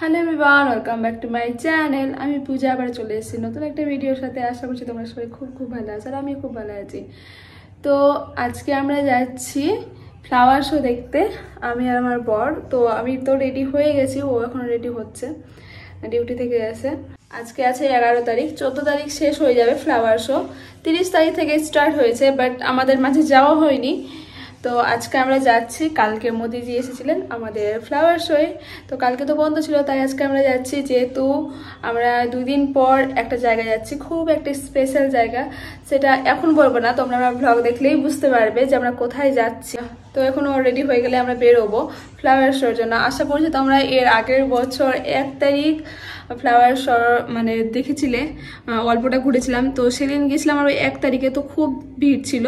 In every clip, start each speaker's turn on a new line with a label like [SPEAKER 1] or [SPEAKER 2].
[SPEAKER 1] Hello everyone welcome back to my channel আমি পূজা আবার চলে এসেছি নতুন একটা ভিডিওর সাথে। আশা করছি তোমরা সবাই খুব ভালো আছো আর আমি খুব ভালো আছি। তো আজকে আমরা যাচ্ছি ফ্লাওয়ার শো দেখতে, আমি আর আমার বর। তো আমি তো রেডি হয়ে গেছি, ও এখন রেডি হচ্ছে, ডিউটি থেকে এসে। আজকে আছে 11 তারিখ, 14 তারিখ শেষ হয়ে যাবে ফ্লাওয়ার শো। 30 তারিখ থেকে স্টার্ট হয়েছে, বাট আমাদের মাঝে যাওয়া হয়নি। তো আজকে আমরা যাচ্ছি, কালকে মোদিজি এসেছিলেন আমাদের ফ্লাওয়ার শোয়ে, তো কালকে তো বন্ধ ছিল, তাই আজকে আমরা যাচ্ছি। যেহেতু আমরা 2 দিন পর একটা জায়গায় যাচ্ছি, খুব একটা স্পেশাল জায়গা, সেটা এখন বলবো না, তোমরা আমার ব্লগ দেখলেই বুঝতে পারবে যে আমরা কোথায় যাচ্ছি। তো এখনও রেডি হয়ে গেলে আমরা বেরোবো ফ্লাওয়ার শোর জন্য। আশা করছি তোমরা এর আগের বছর 1 তারিখ ফ্লাওয়ার শো মানে দেখেছিলে, অল্পটা ঘুরেছিলাম, তো সেদিন গেছিলাম আর ওই 1 তারিখে, তো খুব ভিড় ছিল।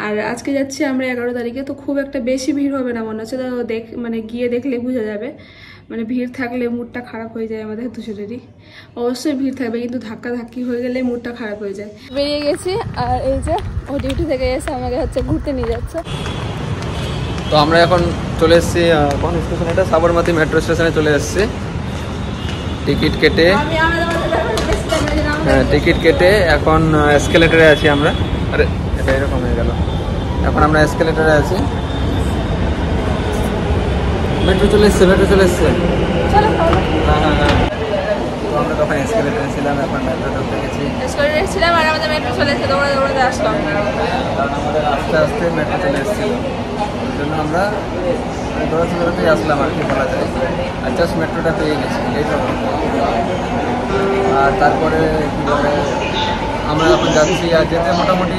[SPEAKER 1] আর আজকে যাচ্ছি আমরা 11 তারিখে, তো খুব একটা বেশি ভিড় হবে না মনে হচ্ছে। তো মানে গিয়ে দেখলে বোঝা যাবে, মানে ভিড় থাকলে মুডটা খারাপ হয়ে যায় আমাদের দুজনেরই। অবশ্যই ভিড় থাকবে, কিন্তু ধাক্কাধাক্কি হয়ে গেলে মুডটা খারাপ হয়ে যায়। বেরিয়ে গেছি, আর এই যে ও ডিউটি থেকে এসে আমাকে ঘুরতে নিয়ে যাচ্ছে।
[SPEAKER 2] তো আমরা এখন চলে এসেছি কোন স্টেশন, এটা সাবরমতী মেট্রো স্টেশনে চলে এসেছি। টিকিট কেটে টিকিট কেটে এখন এসকেলেটরে আছি আমরা। আরে এটা এরকম হয়ে গেল, এখন আমরা এসকেলেটরে আছি। মেট্রো চলে এসছে, হ্যাঁ আমরা তখন এসকেলেটরে ছিলাম, এখন মেট্রোতে উঠে গেছি।
[SPEAKER 1] এসকেলেটরে ছিলাম আর আমাদের মেট্রো চলে এসেছে, দৌড়াতে আসলাম,
[SPEAKER 2] কারণ আমাদের আস্তে আস্তে মেট্রো চলে এসেছিল, ওই জন্য আমরা দৌড়াতেই আসলাম আর কি বলা যায়। আর জাস্ট মেট্রোটা পেয়ে গেছি, লেট হবে। আর তারপরে কী বলে আমরা এখন যাচ্ছি, আর যেতে মোটামুটি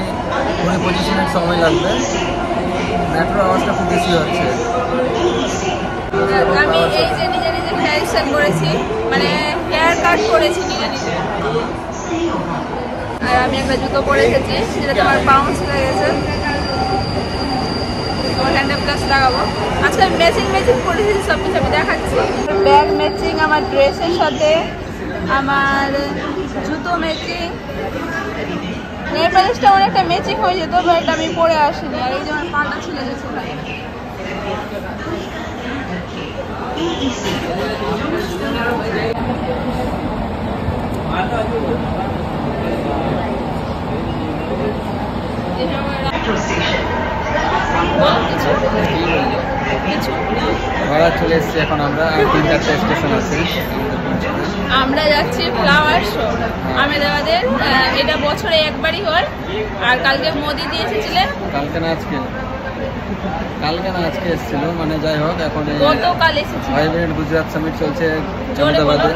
[SPEAKER 2] 20-25 মিনিট সময় লাগবে। মেট্রো আওয়াজটা খুব বেশি হচ্ছে।
[SPEAKER 1] আমি এই যে নিজে হেয়ার স্টাইল করেছি, মানে হেয়ার কাট করেছি নিজে। আর আমি একটা জুতো পরে এসেছি, যেটা তোমার বাউন্স হয়ে গেছে, তোমার হ্যান্ডেল গ্লাস লাগাবো। আজকে ম্যাচিং করেছি সব কিছু আমি দেখাচ্ছি। ব্যাগ ম্যাচিং, আমার ড্রেসের সাথে আমার জুতো ম্যাচিং, নেল পালিশটা অনেকটা ম্যাচিং হয়ে যেত, বাট আমি পরে আসিনি। আর এই যে আমার পাটা ছিলে গেছে।
[SPEAKER 2] চলে এসেছি এখন আমরা, 3-4টা স্টেশন আছে।
[SPEAKER 1] আমরা যাচ্ছি ফ্লাওয়ার শো আহমেদাবাদের। এটা বছরে একবারই হয়। আর কালকে মোদিজি এসেছিলেন, কালকে না আজকে এসেছিল, মানে যাই হোক, এখন গতকাল এসেছিল।
[SPEAKER 2] ভাইব্রেন্ট গুজরাট সামিট চলছে আহমেদাবাদে,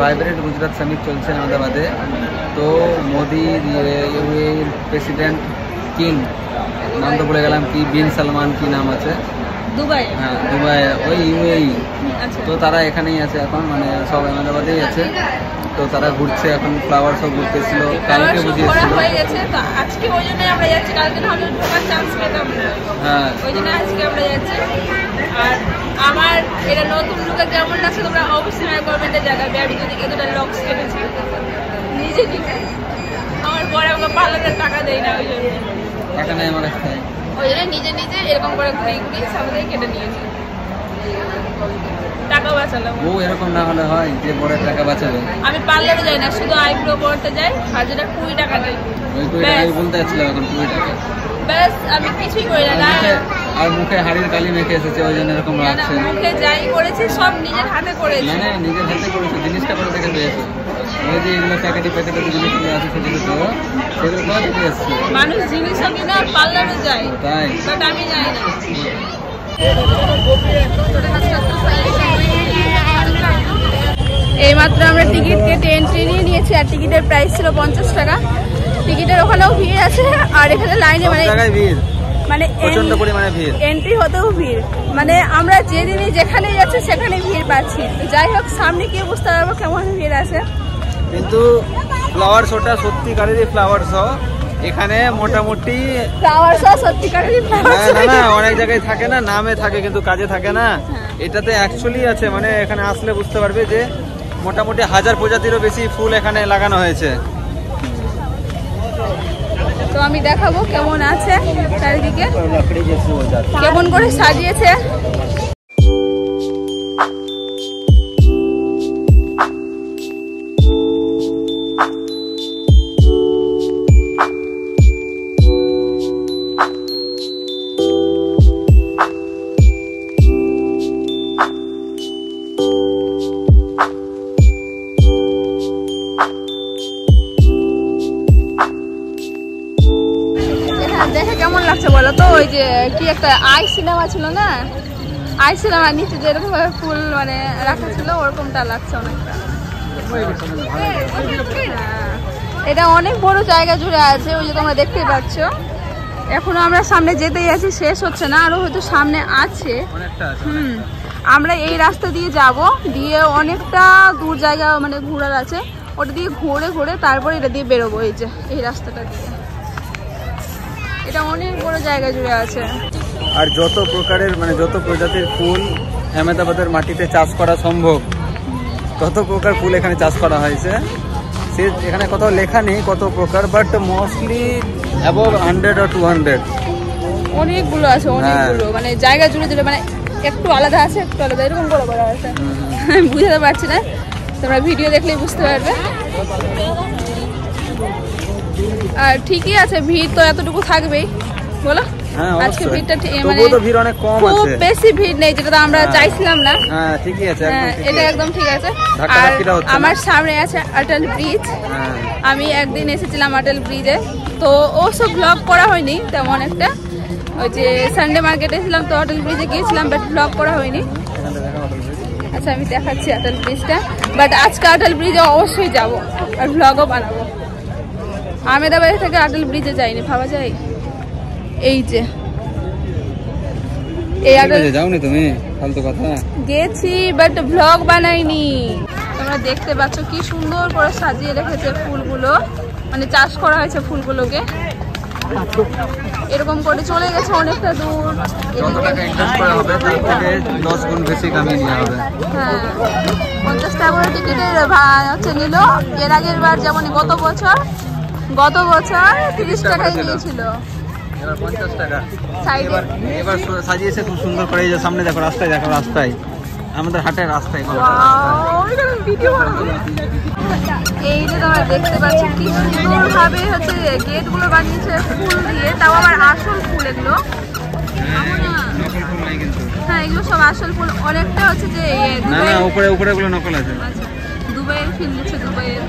[SPEAKER 2] ভাইব্রেন্ট গুজরাট সামিট চলছে আহমেদাবাদে। তো মোদি প্রেসিডেন্ট কিং, নাম তো বলে গেলাম, কি বিন সালমান কি নাম আছে, দুবাই, হ্যাঁ দুবাই, ওই ইউএই। তো তারা এখানেই আছে এখন, মানে সব আহমেদাবাদেই আছে। তো তারা ঘুরছে এখন, ফ্লাওয়ার শো ঘুরতেছিল, কালকে বুঝিয়েছিল
[SPEAKER 1] হয়ে গেছে। তো আজকে ওই জন্যই আমরা যাচ্ছি, কালকে না হলে ঢোকার চান্স পেতাম না, হ্যাঁ ওই জন্য আজকে আমরা যাচ্ছি। আর আমার এটা নতুন লুকে কেমন লাগছে তোমরা অবশ্যই কমেন্টে জানাবে। আমি যদি দুটো লক্স কেটেছি নিজে, আমার পরে আমাকে পার্লারের টাকা দেয় না, ওই জন্য
[SPEAKER 2] টাকা নেই আমার কাছে,
[SPEAKER 1] ওই জন্য নিজে এরকম করে ঘুরে সামনে কেটে নিয়েছি, টাকা বাঁচালাম।
[SPEAKER 2] ও এরকম না হলে হয় যে বড় টাকা বাঁচাবে।
[SPEAKER 1] আমি পার্লারে যাই না, শুধু আইব্রো করতে যাই, আর যেটা 20 টাকা দেয়।
[SPEAKER 2] ওই 20 টাকা বলতে যাচ্ছিলাম, এখন 20 টাকা
[SPEAKER 1] ব্যাস, আমি কিছুই করি না।
[SPEAKER 2] আর মুখে হাড়ির কালি মেখে এসেছে, ওই জন্য এরকম লাগছে।
[SPEAKER 1] মুখে যাই করেছি সব নিজের হাতে করেছি,
[SPEAKER 2] মানে নিজের হাতে করেছি, জিনিসটা করে দেখে পেয়েছে। ওই যে এগুলো প্যাকেটে জিনিসগুলো আছে, সেগুলো থেকে এসছে।
[SPEAKER 1] মানুষ জিনিসও কিনে আর পার্লারে যায়,
[SPEAKER 2] তাই
[SPEAKER 1] বাট আমি যাই না। এইমাত্র আমরা টিকিট কেটে এন্ট্রি নিয়ে নিয়েছি, আর টিকিটের প্রাইস ছিল 50 টাকা। টিকিটের ওখানেও ভিড় আছে আর এখানে লাইনে মানে
[SPEAKER 2] প্রচন্ড পরিমাণে ভিড়,
[SPEAKER 1] এন্ট্রি হতেও ভিড়, মানে আমরা যেদিনই যেখানে যাচ্ছি সেখানে ভিড় পাচ্ছি। যাই হোক, সামনে গিয়ে বুঝতে পারবো কেমন ভিড় আছে।
[SPEAKER 2] কিন্তু ফ্লাওয়ার শোটা সত্যিকারেরই ফ্লাওয়ার শো, এখানে মোটামুটি
[SPEAKER 1] ফ্লাওয়ার শো সত্যিকারেরই ফ্লাওয়ার শো।
[SPEAKER 2] না অনেক জায়গায় থাকে না, নামে থাকে কিন্তু কাজে থাকে না। এটাতে অ্যাকচুয়ালি আছে, মানে এখানে আসলে বুঝতে পারবে যে মোটামুটি 1000 প্রজাতিরও বেশি ফুল এখানে লাগানো হয়েছে।
[SPEAKER 1] তো আমি দেখাবো কেমন আছে চারিদিকে, কেমন করে সাজিয়েছে। দেখে কেমন লাগছে বলো তো? ওই যে কি একটা আই সিনেমা ছিল না, আই সিনেমার নিচে যেরকম ভাবে ফুল মানে রাখা ছিল ওরকমটা লাগছে অনেকটা। এটা অনেক বড় জায়গা জুড়ে আছে, ওই যে তোমরা দেখতেই পাচ্ছ। এখনো আমরা সামনে যেতেই আছি, শেষ হচ্ছে না, আরো হয়তো সামনে আছে। আমরা এই রাস্তা দিয়ে যাব, দিয়ে অনেকটা দূর জায়গা মানে ঘোরার আছে, ওটা দিয়ে ঘুরে ঘুরে তারপর এটা দিয়ে বেরোবো। এই যে এই রাস্তাটা দিয়ে, এটা অনেক বড় জায়গা জুড়ে আছে।
[SPEAKER 2] আর যত প্রকারের মানে যত প্রজাতির ফুল আহমেদাবাদের মাটিতে চাষ করা সম্ভব তত প্রকার ফুল এখানে চাষ করা হয়েছে। সে এখানে কোথাও লেখা নেই কত প্রকার, বাট মোস্টলি অ্যাবভ 100 or 200
[SPEAKER 1] অনেকগুলো আছে, অনেকগুলো মানে জায়গা জুড়ে জুড়ে মানে একটু আলাদা আছে, একটু আলাদা এরকম বড় বড় আছে। বুঝতে পারছি না, তোমরা ভিডিও দেখলেই বুঝতে পারবে। আর ঠিকই আছে, ভিড় তো এতটুকু থাকবেই বলো। আজকে ভিড়টা মানে খুব বেশি ভিড় নেই, যেটা আমরা চাইছিলাম না।
[SPEAKER 2] ঠিকই আছে,
[SPEAKER 1] এটা একদম ঠিক আছে। আর আমার সামনে আছে অটল ব্রিজ। আমি একদিন এসেছিলাম অটল ব্রিজে, তো ও সব ব্লগ করা হয়নি তেমন একটা। ওই যে সানডে মার্কেটে ছিলাম তো অটল ব্রিজে গিয়েছিলাম, বাট ব্লগ করা হয়নি। আচ্ছা আমি দেখাচ্ছি অটল ব্রিজটা, বাট আজকে অটল ব্রিজে অবশ্যই যাবো আর ব্লগও বানাবো। আহমেদাবাদ থেকে অটল ব্রিজে যাইনি, ভাবা যায়? এই যে এই অটল
[SPEAKER 2] যাওনি তুমি? ফালতু কথা।
[SPEAKER 1] গেছি বাট ব্লগ বানাইনি। তোমরা দেখতে পাচ্ছ কি সুন্দর করে সাজিয়ে রেখেছে ফুলগুলো, মানে চাষ করা হয়েছে ফুলগুলোকে। এরকম করে চলে গেছে অনেকটা দূর।
[SPEAKER 2] যত টাকা ইনভেস্ট করা হবে তার থেকে 10 গুণ বেশি কামিয়ে নেওয়া হবে।
[SPEAKER 1] হ্যাঁ, 50 টাকা করে টিকিটের হচ্ছে নিল। এর আগের বার যেমন গত বছর 30 টাকাই নিয়েছিল,
[SPEAKER 2] এবার 50 টাকা।
[SPEAKER 1] সাইডে
[SPEAKER 2] এবার সাজিয়েছে খুব সুন্দর করে। এই যে সামনে দেখো, রাস্তায় দেখো, রাস্তায় আমাদের হাটের রাস্তায়।
[SPEAKER 1] এই যে তোমরা দেখতে পাচ্ছ কি সুন্দর ভাবে হচ্ছে গেট গুলো বানিয়েছে ফুল দিয়ে, তাও আবার আসল ফুল এগুলো। হ্যাঁ, এগুলো সব আসল ফুল। অনেকটা হচ্ছে যে
[SPEAKER 2] উপরে গুলো নকল আছে।
[SPEAKER 1] দুবাইয়ের ফিল দিচ্ছে, দুবাইয়ের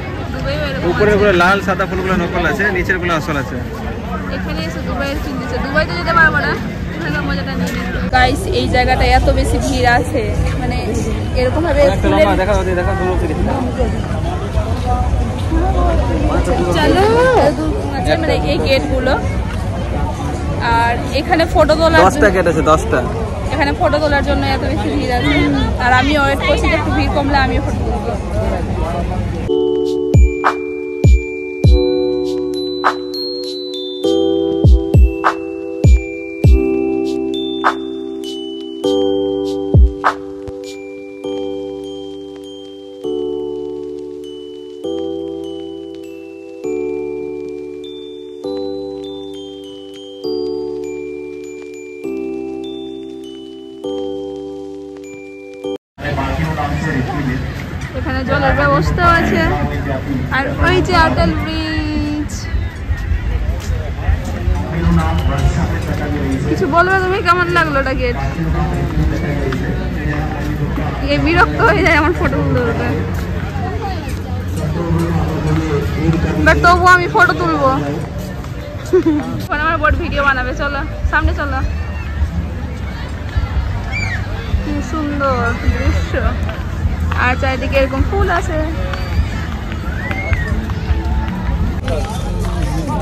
[SPEAKER 2] উপরে লাল সাদা ফুলগুলো নকল আছে, নিচের গুলো আসল আছে।
[SPEAKER 1] এখানে এসে দুবাইয়ের ফিল দিচ্ছে। দুবাইতে যেতে পারবো না, মজাটা নেই। গাইস, এই জায়গাটা এত বেশি ভিড় আছে, মানে এরকম ভাবে মানে এই গেট গুলো। আর এখানে ফটো তোলার
[SPEAKER 2] 10টা গেট আছে, 10টা।
[SPEAKER 1] এখানে ফটো তোলার জন্য এত বেশি ভিড় আছে। আর আমি ওয়েট করছি একটু ভিড় কমলে আমিও ফটো তুলবো। এখানে জলের ব্যবস্থাও আছে। আর ওই যে অটল ব্রিজ। কিছু বলবে তুমি? কেমন লাগলো ওটা গেট? এই বিরক্ত হয়ে যায় আমার ফটো তুলতে, বাট তবুও আমি ফটো তুলবো। আমার বোর্ড ভিডিও বানাবে, চলো সামনে চলো। কি সুন্দর দৃশ্য, আর চারিদিকে এরকম ফুল আছে।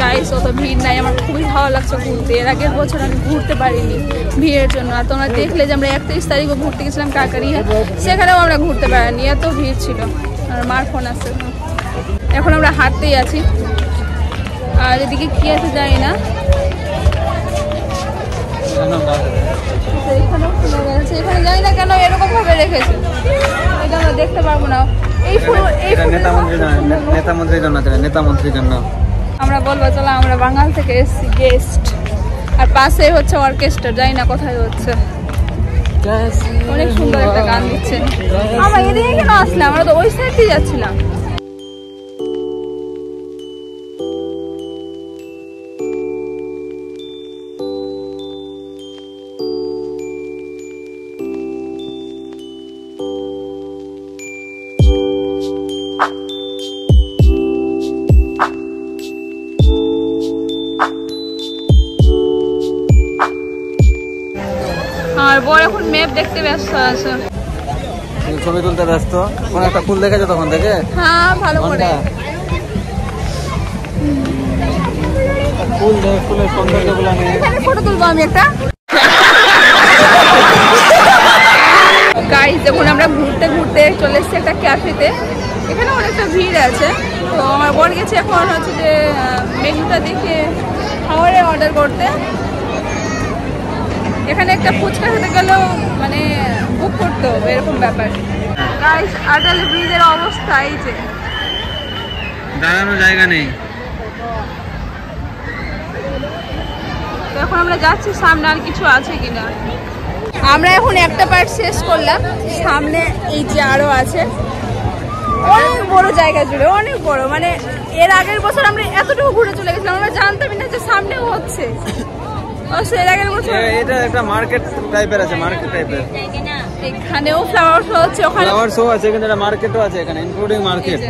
[SPEAKER 1] গাইস অত ভিড় নাই, আমার খুবই ভালো লাগছে ঘুরতে। এর আগের বছর আমি ঘুরতে পারিনি ভিড়ের জন্য। আর তোমরা দেখলে যে আমরা 31 তারিখও ঘুরতে গেছিলাম কাকারিয়া, সেখানেও আমরা ঘুরতে পারিনি, এত ভিড় ছিল। আর মার ফোন আসছে, এখন আমরা হাঁটতেই আছি। আর এদিকে কি আছে জানি না, এখানে জানি না কেন এরকম ভাবে রেখেছে, এটা আমরা দেখতে পারবো না। এই ফুল
[SPEAKER 2] নেতা মন্ত্রীর জন্য
[SPEAKER 1] আমরা বলবো চলো আমরা বাঙাল থেকে এসেছি গেস্ট। আর পাশে হচ্ছে অর্কেস্ট্রা, জানি না কোথায় হচ্ছে, অনেক সুন্দর একটা গান দিচ্ছে। আমরা এদিকে কেন আসলাম, আমরা তো ওই সাইড দিয়ে যাচ্ছিলাম। আর বড় এখন ম্যাপ দেখতে ব্যস্ত আছে,
[SPEAKER 2] ছবি তুলতে ব্যস্ত। কোন একটা ফুল দেখেছো তখন থেকে?
[SPEAKER 1] হ্যাঁ ভালো করে
[SPEAKER 2] ফুল দেখ, ফুলের সৌন্দর্যগুলো নিয়ে
[SPEAKER 1] এখানে ফটো তুলবো আমি একটা। গাইস দেখুন আমরা ঘুরতে ঘুরতে চলে এসেছি একটা ক্যাফেতে, এখানে অনেকটা ভিড় আছে। তো আমার বর গেছে এখন হচ্ছে যে মেনুটা দেখে খাবারে অর্ডার করতে। এখানে একটা ফুচকা খেতে গেলেও মানে বুক করতে হবে, এরকম ব্যাপার। গাইস আটাল ব্রিজের অবস্থা এই যে,
[SPEAKER 2] দাঁড়ানোর জায়গা নেই।
[SPEAKER 1] তো এখন আমরা যাচ্ছি সামনে আর কিছু আছে কিনা। আমরা এখন একটা পার্ট শেষ করলাম, সামনে এই যে আরো আছে, অনেক বড় জায়গা জুড়ে, অনেক বড়। মানে এর আগের বছর আমরা এতটুকু ঘুরে চলে গেছিলাম, আমরা জানতামই না যে সামনেও হচ্ছে।
[SPEAKER 2] এটা একটা মার্কেট টাইপের আছে, মার্কেট টাইপের।
[SPEAKER 1] এখানেও ফ্লাওয়ার শো হচ্ছে, ওখানে
[SPEAKER 2] ফ্লাওয়ার শো আছে, কিন্তু এটা মার্কেটও আছে এখানে, ইনক্লুডিং মার্কেট।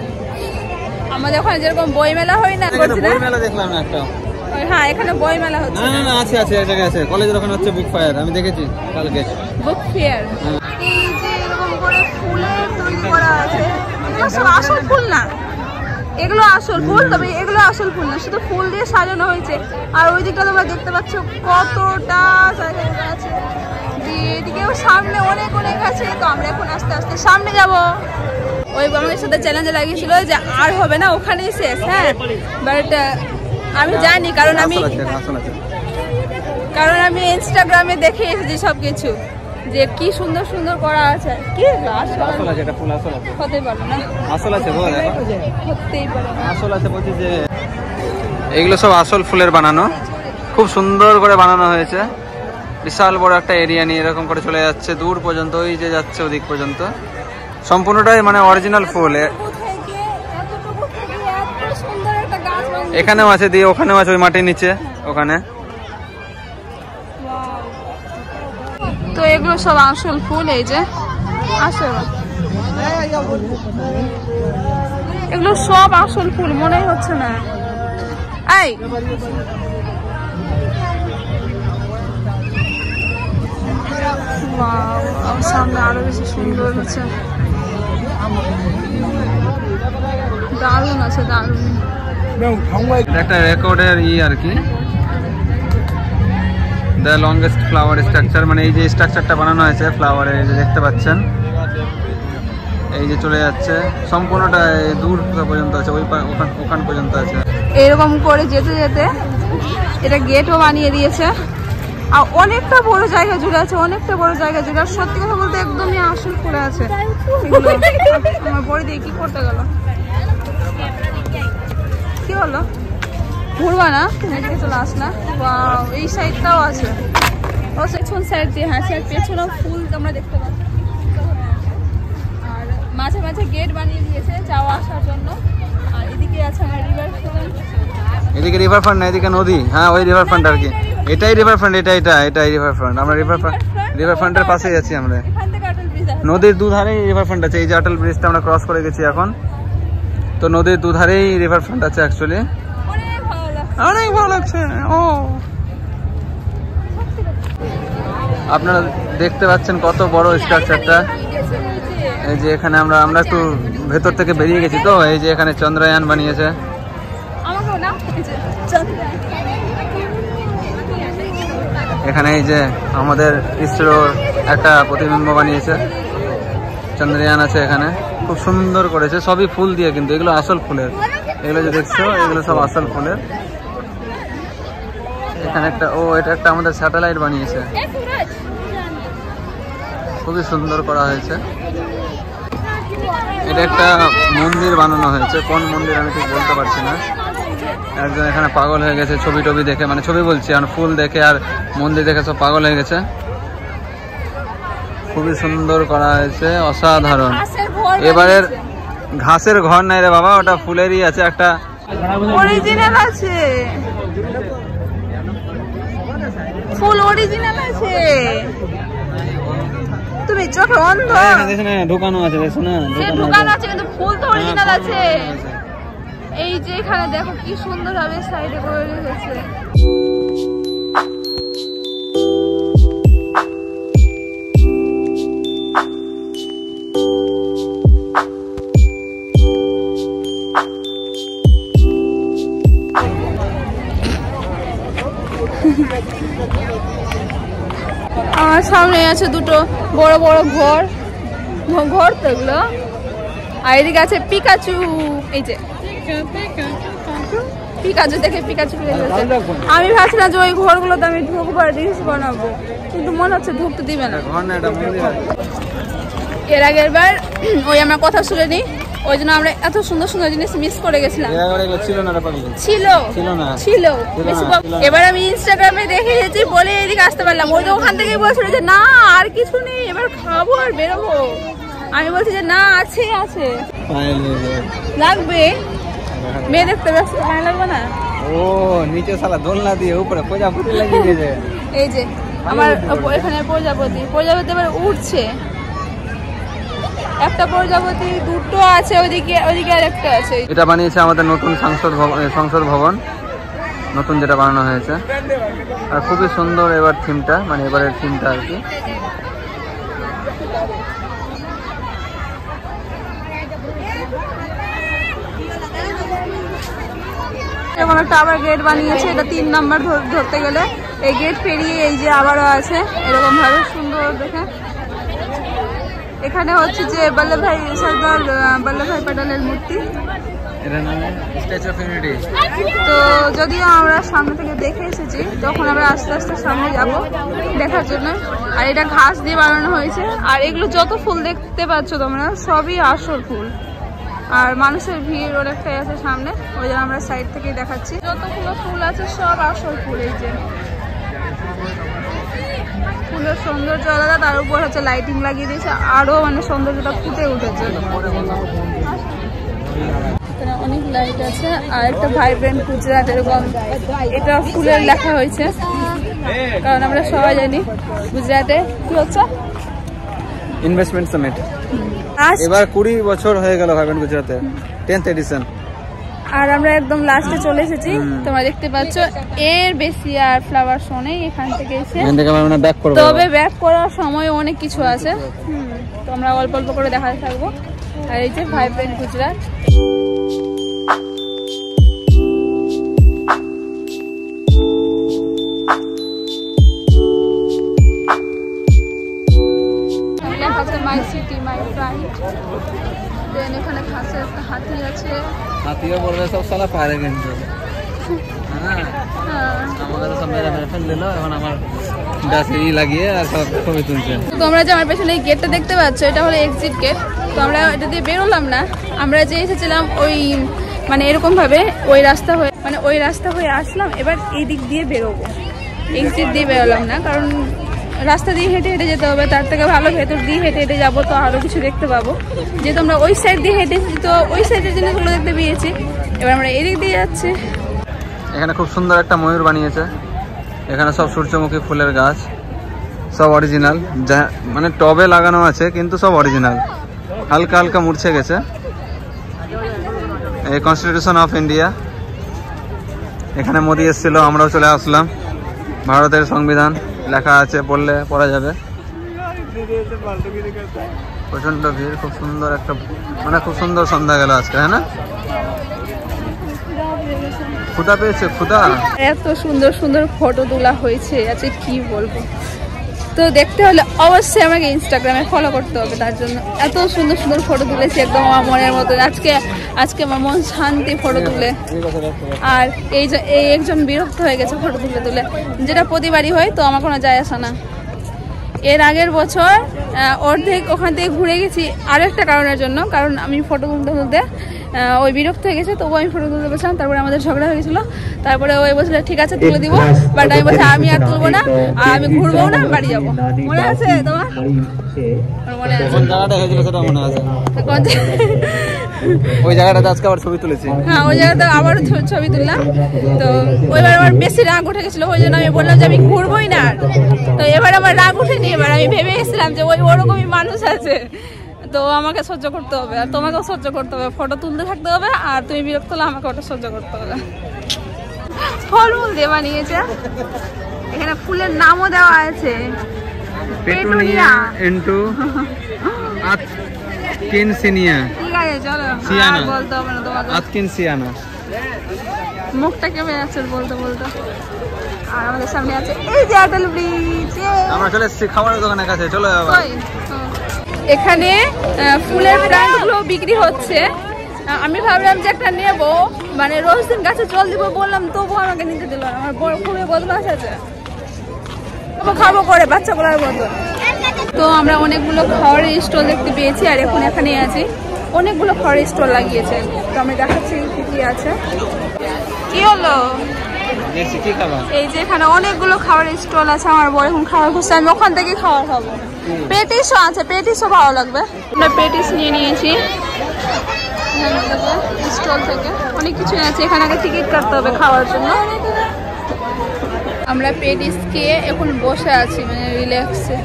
[SPEAKER 1] আমাদের ওখানে যেরকম বই মেলা হয় না,
[SPEAKER 2] বই মেলা দেখলাম না একটা।
[SPEAKER 1] হ্যাঁ এখানে বই মেলা হচ্ছে।
[SPEAKER 2] না না আছে আছে, এক জায়গায় আছে, কলেজের ওখানে হচ্ছে বুক ফায়ার, আমি দেখেছি কালকে।
[SPEAKER 1] বুক ফেয়ার, এই যে এরকম করে ফুলের তৈরি করা আছে, এগুলো সব আসল ফুল না, এগুলো আসল ফুল, তবে এগুলো আসল ফুল না, শুধু ফুল দিয়ে সাজানো হয়েছে। আর ওই দিকটা তোমরা দেখতে পাচ্ছ কতটা জায়গা আছে, এদিকেও সামনে অনেক অনেক আছে। তো আমরা এখন আস্তে আস্তে সামনে যাব। ওই আমাদের সাথে চ্যালেঞ্জে লাগিয়েছিল যে আর হবে না, ওখানেই শেষ। হ্যাঁ বাট আমি জানি, কারণ আমি ইনস্টাগ্রামে দেখে এসেছি সবকিছু, যে কি সুন্দর সুন্দর করা আছে। কি
[SPEAKER 2] আসল আছে, এটা ফুল আসল আছে,
[SPEAKER 1] হতেই পারে না,
[SPEAKER 2] আসল আছে বল,
[SPEAKER 1] হতেই পারে না,
[SPEAKER 2] আসল আছে বলছি যে এগুলো সব আসল ফুলের বানানো, খুব সুন্দর করে বানানো হয়েছে। বিশাল বড় একটা এরিয়া নিয়ে এরকম করে চলে যাচ্ছে দূর পর্যন্ত, ওই যে যাচ্ছে ওদিক পর্যন্ত, সম্পূর্ণটাই মানে অরিজিনাল ফুল। এখানেও আছে, দিয়ে ওখানেও আছে, ওই মাটির নিচে ওখানে।
[SPEAKER 1] তো এগুলো সব আসল ফুল, এই যে আসল, এগুলো সব আসল ফুল মনেই হচ্ছে না। এই সামনে আরো বেশি সুন্দর হচ্ছে, দারুণ আছে, দারুণ।
[SPEAKER 2] একটা রেকর্ডের আর কি, দ্য লংগেস্ট ফ্লাওয়ার স্ট্রাকচার, মানে এই যে স্ট্রাকচারটা বানানো হয়েছে ফ্লাওয়ারের, এই যে দেখতে পাচ্ছেন, এই যে চলে যাচ্ছে সম্পূর্ণটা দূর পর্যন্ত আছে, ওই ওখান পর্যন্ত আছে।
[SPEAKER 1] এরকম করে যেতে যেতে এটা গেটও বানিয়ে দিয়েছে, আর অনেকটা বড় জায়গা জুড়ে আছে, অনেকটা বড় জায়গা জুড়ে। আর সত্যি কথা বলতে একদমই আসল করে আছে। আমার বড়ি দিয়ে কি করতে গেল, কি হলো, ঘুরবা না তুমি, এদিকে চলে আস না। এই সাইডটাও আছে, ও পেছন সাইড দিয়ে, হ্যাঁ সাইড পেছনেও ফুল তোমরা দেখতে পাচ্ছ। আর মাঝে মাঝে গেট বানিয়ে দিয়েছে যাওয়া আসার জন্য। আর এদিকে আছে আমার রিভার ফ্রন্ট,
[SPEAKER 2] এদিকে রিভার ফ্রন্ট না, এদিকে নদী। হ্যাঁ ওই রিভার ফ্রন্ট আর কি, এটাই রিভার ফ্রন্ট, এটাই রিভার ফ্রন্ট। আমরা রিভার ফ্রন্টের পাশেই আছি আমরা, নদীর দুধারেই রিভার ফ্রন্ট আছে। এই যে আটল ব্রিজটা আমরা ক্রস করে গেছি এখন, তো নদীর দুধারেই রিভার ফ্রন্ট আছে অ্যাকচুয়ালি। অনেক ভালো লাগছে। ও আপনারা দেখতে পাচ্ছেন কত বড় স্ট্রাকচারটা। এই যে এখানে আমরা একটু ভেতর থেকে বেরিয়ে গেছি, তো এই যে এখানে চন্দ্রয়ান বানিয়েছে। এখানে এই যে আমাদের ইসরোর একটা প্রতিবিম্ব বানিয়েছে, চন্দ্রযান আছে এখানে, খুব সুন্দর করেছে, সবই ফুল দিয়ে, কিন্তু এগুলো আসল ফুলের, এগুলো যে দেখছো এগুলো সব আসল ফুলের। এখানে একটা এটা একটা আমাদের স্যাটেলাইট বানিয়েছে, খুবই সুন্দর করা হয়েছে। এটা একটা মন্দির বানানো হয়েছে, কোন মন্দির আমি ঠিক বলতে পারছি না। একজন এখানে পাগল হয়ে গেছে ছবি টবি দেখে, মানে ছবি বলছি আর ফুল দেখে আর মন্দির দেখে সব পাগল হয়ে গেছে। খুবই সুন্দর করা হয়েছে, অসাধারণ। এবারের ঘাসের ঘর নাই রে বাবা, ওটা ফুলেরই আছে, একটা
[SPEAKER 1] অরিজিনাল আছে, ফুল অরিজিনাল আছে। তুমি চোখে অন্ধ?
[SPEAKER 2] ঢুকানো আছে, দেখছো না?
[SPEAKER 1] ঢুকানো আছে কিন্তু ফুল তো অরিজিনাল আছে। এই যে এখানে দেখো কি সুন্দর ভাবে সাইডে করে রেখেছে। আমার সামনে আছে দুটো বড় বড় ঘর তো এগুলো, আর এদিকে আছে পিকাচু। এই যে পিকাচু দেখে পিকাচু আমি ভাবছিলাম যে ওই ঘরগুলোতে আমি ঢুকবো আর রিলস বানাবো, কিন্তু মনে হচ্ছে ঢুকতে দিবে না। এর আগের বার ওই আমার কথা শুনেনি, ওই জন্য আমরা এত সুন্দর সুন্দর জিনিস মিস করে গেছিলাম। ছিল এবার আমি ইনস্টাগ্রামে দেখে এসেছি বলে এদিকে আসতে পারলাম। ওই ওখান থেকেই বলছিল যে না আর কিছু নেই, এবার খাবো আর বেরোবো। আমি বলছি যে না আছে আছে লাগবে, মেয়ে দেখতে ব্যস্ত ভালো লাগবে না?
[SPEAKER 2] ও নিচে শালা দোলনা দিয়ে উপরে প্রজাপতি লাগিয়ে দিয়েছে।
[SPEAKER 1] এই যে আমার এখানে প্রজাপতি এবার উঠছে, একটা প্রজাপতি, দুটো আছে ওইদিকে আর একটা আছে।
[SPEAKER 2] এটা বানিয়েছে আমাদের নতুন সংসদ ভবন, নতুন যেটা বানানো হয়েছে, আর খুবই সুন্দর এবার থিমটা, মানে এবারের থিমটা আর কি।
[SPEAKER 1] এরকম একটা আবার গেট বানিয়েছে, এটা 3 নাম্বার ধরতে গেলে। এই গেট পেরিয়ে এই যে আবারও আছে এরকম ভাবে সুন্দর দেখে। এখানে হচ্ছে যে বল্লভভাই সরদার বল্লভভাই প্যাটেলের মূর্তি, তো যদিও আমরা সামনে থেকে দেখে এসেছি, তখন আমরা আস্তে আস্তে সামনে যাব দেখার জন্য। আর এটা ঘাস দিয়ে বানানো হয়েছে, আর এগুলো যত ফুল দেখতে পাচ্ছ তোমরা সবই আসল ফুল। আর মানুষের ভিড় অনেকটাই আছে সামনে, ওই জন্য আমরা সাইড থেকেই দেখাচ্ছি। যতগুলো ফুল আছে সব আসল ফুল। এই যে ফুলের সৌন্দর্য আলাদা, তার উপর হচ্ছে লাইটিং লাগিয়ে দিয়েছে, আরো মানে সৌন্দর্যটা ফুটে উঠেছে। এখানে অনেক লাইট আছে, আর একটা ভাইব্রেন্ট গুজরাট এরকম এটা ফুলের লেখা হয়েছে, কারণ আমরা সবাই জানি গুজরাটে কি হচ্ছে
[SPEAKER 2] ইনভেস্টমেন্ট সামিট। এবার 20 বছর হয়ে গেল ভাইব্রেন্ট গুজরাটে, 10th এডিশন।
[SPEAKER 1] আর আমরা একদম লাস্টে চলে এসেছি, তোমরা দেখতে পাচ্ছ। এর বেশি আর ফ্লাওয়ার শো নেই এখান থেকে এসে, তবে ব্যাক করার সময় অনেক কিছু আছে, তো আমরা অল্প অল্প করে দেখাতে থাকবো। আর এই যে vibrant Gujarat, my city my pride. Then এখানে ঘাসে একটা হাতি আছে,
[SPEAKER 2] হাতিও বলবে সব সালা পারে কিন্তু আমাদের সব মেরে ফেল দিল। এখন আমার গাছে লাগিয়ে আর সব ছবি তুলছে।
[SPEAKER 1] তোমরা যে আমার পেছনে এই গেটটা দেখতে পাচ্ছ, এটা হলো এক্সিট গেট। তো আমরা এটা দিয়ে বেরোলাম না, আমরা যে এসেছিলাম ওই মানে এরকম ভাবে ওই রাস্তা হয়ে আসলাম। এবার এই দিক দিয়ে বেরোবো, এক্সিট দিয়ে বেরোলাম না, কারণ রাস্তা দিয়ে হেঁটে হেঁটে যেতে হবে, তার থেকে ভালো ভেতর দিয়ে হেঁটে হেঁটে যাবো, তো আরো কিছু দেখতে পাবো। যেহেতু আমরা ওই সাইড দিয়ে হেঁটেছি, তো ওই সাইডের জিনিসগুলো দেখতে পেয়েছি। এবার আমরা এদিক দিয়ে যাচ্ছি।
[SPEAKER 2] এখানে খুব সুন্দর একটা ময়ূর বানিয়েছে, এখানে সব সূর্যমুখী ফুলের গাছ, সব অরিজিনাল, যা মানে টবে লাগানো আছে কিন্তু সব অরিজিনাল, হালকা হালকা মুড়ছে গেছে। এই কনস্টিটিউশন অফ ইন্ডিয়া, এখানে মোদি এসেছিল, আমরাও চলে আসলাম। ভারতের সংবিধান লেখা আছে, পড়লে পড়া যাবে। প্রচন্ড ভিড়, খুব সুন্দর একটা মানে খুব সুন্দর সন্ধ্যা গেল আজকে, হ্যাঁ না? খুদা পেয়েছে খুদা।
[SPEAKER 1] এত সুন্দর সুন্দর ফটো তোলা হয়েছে, আচ্ছা কি বলবো। তো দেখতে হলে অবশ্যই আমাকে ইনস্টাগ্রামে ফলো করতে হবে। তার জন্য এত সুন্দর সুন্দর ফটো তুলেছি একদম আমার মনের মতো। আজকে আমার মন শান্তি ফটো তুলে। আর এই একজন বিরক্ত হয়ে গেছে ফটো তুলে, যেটা প্রতিবারই হয়, তো আমার কোনো যায় আসে না। এর আগের বছর অর্ধেক ওখান থেকে ঘুরে গেছি আরও একটা কারণের জন্য, কারণ আমি ফটো তুলতে ওই বিরক্ত হয়ে গেছে, তবু আমি ফটো তুলতে বসলাম। তারপরে আমাদের ঝগড়া হয়ে গেছিলো, তারপরে ওই বলছিল ঠিক আছে তুলে দিব, বাট আমি বলছি আমি আর তুলবো না, আর আমি ঘুরবো না, বাড়ি যাবো। মনে আছে তোমার? মনে আছে,
[SPEAKER 2] ওই জায়গাটাতে আজকে আবার ছবি তুলেছি।
[SPEAKER 1] হ্যাঁ, ওই জায়গাতে আবার ছবি তুললাম। তো ওইবার আমার বেশি রাগ উঠে গেছিলো, ওই জন্য আমি বললাম যে আমি ঘুরবোই না। তো এবার আমার রাগ উঠেনি, এবার আমি ভেবে গেছিলাম যে ওরকমই মানুষ আছে, তো আমাকে সহ্য করতে হবে, আর তোমাকেও সহ্য করতে হবে। ফটো তুলতে থাকতে হবে, আর তুমি বিরক্ত হলে আমাকে ওটা সহ্য করতে হবে। ফলমূল দিয়ে বানিয়েছে, এখানে ফুলের নামও দেওয়া আছে, পেটুনিয়া ইনটু
[SPEAKER 2] আতকিনসিয়া।
[SPEAKER 1] ঠিক আছে চলো, আর বলতে হবে না তোমাকে।
[SPEAKER 2] আতকিনসিয়ানা
[SPEAKER 1] মুখটা কেমন আছে বলতে বলতে। আর আমাদের সামনে আছে এই যে আটল ব্রিজ।
[SPEAKER 2] আমরা চলে এসেছি খাবারের দোকানের কাছে, চলো আবার।
[SPEAKER 1] এখানে ফুলের প্ল্যান্টগুলো বিক্রি হচ্ছে। আমি ভাবলাম যে একটা নেবো, মানে রোজ দিন গাছে জল দিব বললাম, তবু আমাকে নিতে দিল না। আমার বড় খুবই বদমাশ আছে, খাবো করে বাচ্চাগুলোর মতো। তো আমরা অনেকগুলো খাওয়ারের স্টল দেখতে পেয়েছি, আর এখন এখানে আছি। অনেকগুলো খাওয়ারের স্টল লাগিয়েছে, তো আমি দেখাচ্ছি কি কি আছে। কি হলো? এই যে এখানে অনেকগুলো খাবারের স্টল আছে। আমার বড় এখন খাবার খুঁজছে, আমি ওখান থেকে খাবার খাবো। পেটিসও আছে, পেটিসও ভালো লাগবে। আমরা পেটিস নিয়ে নিয়েছি স্টল থেকে, অনেক কিছু আছে। এখানে আগে টিকিট কাটতে হবে খাওয়ার জন্য। আমরা পেটিস খেয়ে এখন বসে আছি, মানে রিল্যাক্সে।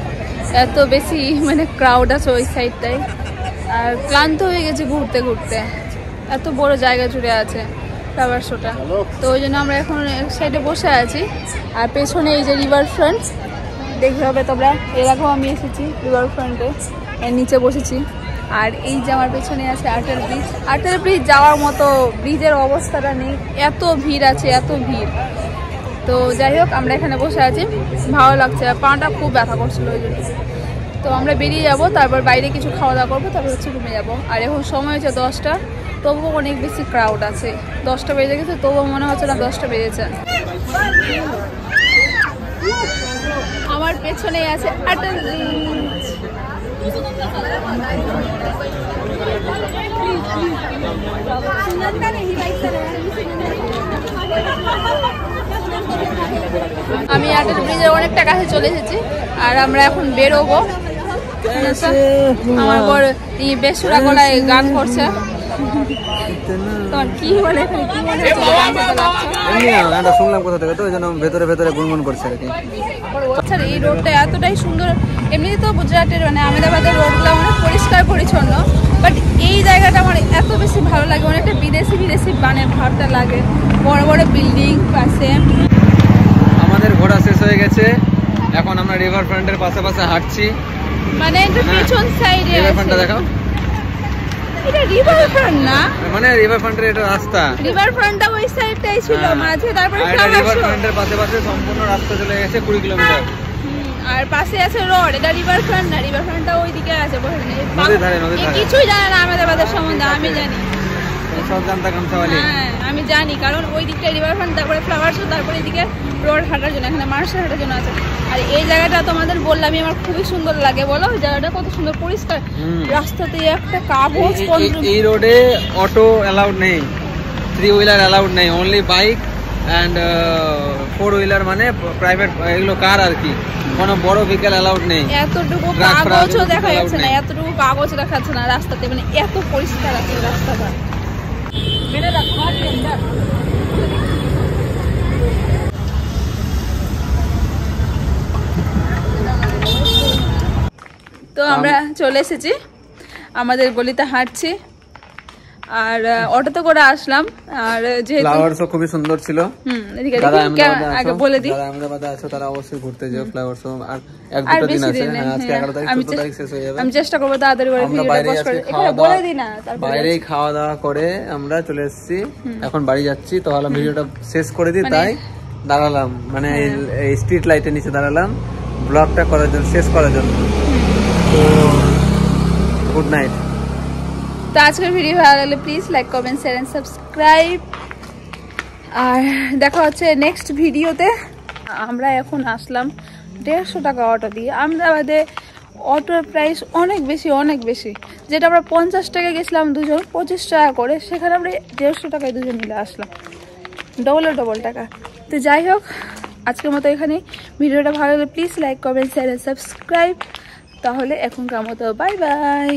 [SPEAKER 1] এত বেশি মানে ক্রাউড আছে ওই সাইডটায়, আর ক্লান্ত হয়ে গেছে ঘুরতে ঘুরতে, এত বড় জায়গা জুড়ে আছে ফ্লাওয়ার শোটা। তো ওই জন্য আমরা এখন এক সাইডে বসে আছি। আর পেছনে এই যে রিভার ফ্রন্ট দেখতে হবে তোমরা, এর আগেও আমি এসেছি রিভার ফ্রন্টে, এর নিচে বসেছি। আর এই যে আমার পেছনে আছে আটেল ব্রিজ। আটেল ব্রিজ যাওয়ার মতো ব্রিজের অবস্থাটা নেই, এত ভিড় আছে, এত ভিড়। তো যাই হোক, আমরা এখানে বসে আছি, ভালো লাগছে, পাটা খুব ব্যথা করছিল ওই জন্য। তো আমরা বেরিয়ে যাব, তারপর বাইরে কিছু খাওয়া দাওয়া করবো, তারপর হচ্ছে রুমে যাবো। আর এখন সময় হচ্ছে 10টা, তবুও অনেক বেশি ক্রাউড আছে। 10টা বেজে গেছে, তবুও মনে হচ্ছে না 10টা বেজেছে। আমার পেছনেই আছে আটল ব্রিজ। আমি আটল ব্রিজের অনেকটা কাছে চলে এসেছি, আর আমরা এখন বেরোবো। আমার বড় বেসুরা গলায় গান করছে। কি বলে
[SPEAKER 2] শুনলাম কোথা থেকে, তো ওই জন্য ভেতরে ভেতরে গুনগুন করছে আর কি।
[SPEAKER 1] আচ্ছা, এই রোডটা এতটাই সুন্দর। এমনিতে তো গুজরাটের মানে আহমেদাবাদের রোডগুলো অনেক পরিষ্কার পরিচ্ছন্ন, বাট এই জায়গাটা আমার এত বেশি ভালো লাগে, অনেকটা বিদেশি বিদেশি মানে ভাবটা লাগে। বড় বড় বিল্ডিং পাশে।
[SPEAKER 2] আমাদের ঘোরা শেষ হয়ে গেছে, এখন আমরা রিভার ফ্রন্টের পাশে পাশে হাঁটছি।
[SPEAKER 1] মানে এটা পিছন সাইডে
[SPEAKER 2] রিভার ফ্রন্টটা দেখাও।
[SPEAKER 1] এটা রিভার ফ্রন্ট না,
[SPEAKER 2] মানে রিভার ফ্রন্টের এটা রাস্তা।
[SPEAKER 1] রিভার ফ্রন্টটা ওই সাইডটাই ছিল মাঝে, তারপরে
[SPEAKER 2] রিভার ফ্রন্টের পাশে পাশে সম্পূর্ণ রাস্তা চলে গেছে 20 কিলোমিটার।
[SPEAKER 1] আর পাশে আছে রোড, এটা রিভার ফ্রন্ট না, রিভার ফ্রন্টটা ওইদিকে আছে।
[SPEAKER 2] নদীর ধারে, নদীর ধারে।
[SPEAKER 1] কিছুই জানে না আহমেদাবাদের সম্বন্ধে, আমি জানি
[SPEAKER 2] সব জানতা কামসাওয়ালি।
[SPEAKER 1] হ্যাঁ, আমি জানি, কারণ ওই দিকটা রিভার ফ্রন্ট, তারপরে ফ্লাওয়ার শো, তারপরে এদিকে রোড হাঁটার জন্য, এখানে মানুষের হাঁটার জন্য আছে। আর এই জায়গাটা তোমাদের বললামই আমার খুবই সুন্দর লাগে। বলো ওই জায়গাটা কত সুন্দর পরিষ্কার, রাস্তাতে একটা কাগজ।
[SPEAKER 2] এই রোডে অটো অ্যালাউড নেই, 3 হুইলার অ্যালাউড নেই, অনলি বাইক অ্যান্ড 4 হুইলার মানে প্রাইভেট এগুলো কার আর কি, কোনো বড় ভেহিকল অ্যালাউড নেই।
[SPEAKER 1] এতটুকু কাগজও দেখা যাচ্ছে না, এতটুকু কাগজ দেখাচ্ছে না রাস্তাতে, মানে এত পরিষ্কার আছে রাস্তাটা। তো আমরা চলে এসেছি, আমাদের গলিতে হাঁটছি। আর অটোতে করে আসলাম। আর যেহেতু
[SPEAKER 2] ফ্লাওয়ারসও খুবই সুন্দর ছিল।
[SPEAKER 1] আগে বলে দিই,
[SPEAKER 2] যারা আহমেদাবাদে আছো তারা অবশ্যই ঘুরতে যাও ফ্লাওয়ারসও। আর এক দুটো দিন আছে, আজকে 11 তারিখ 14 তারিখ শেষ হয়ে যাবে।
[SPEAKER 1] আমি চেষ্টা করব তাড়াতাড়ি করে ভিডিওটা পোস্ট করে। এখানে বলে দিই না, তারপর
[SPEAKER 2] বাইরেই খাওয়া দাওয়া করে আমরা চলে এসেছি, এখন বাড়ি যাচ্ছি। তো ভাবলাম ভিডিওটা শেষ করে দিই, তাই দাঁড়ালাম, মানে এই স্ট্রিট লাইটের নিচে দাঁড়ালাম ব্লগটা করার জন্য, শেষ করার জন্য। তো গুড নাইট।
[SPEAKER 1] তো আজকের ভিডিও ভালো লাগলে please like comment share and subscribe, আর দেখা হচ্ছে নেক্সট ভিডিওতে। আমরা এখন আসলাম 150 টাকা অটো দিয়ে। আহমেদাবাদে অটোর প্রাইস অনেক বেশি, যেটা আমরা 50 টাকা গেছিলাম দুজন, 25 টাকা করে, সেখানে আমরা 150 টাকায় দুজন মিলে আসলাম, ডবল টাকা। তো যাই হোক, আজকের মতো এখানে। ভিডিওটা ভালো লাগলে please like comment share and subscribe. তাহলে এখনকার মতো বাই বাই।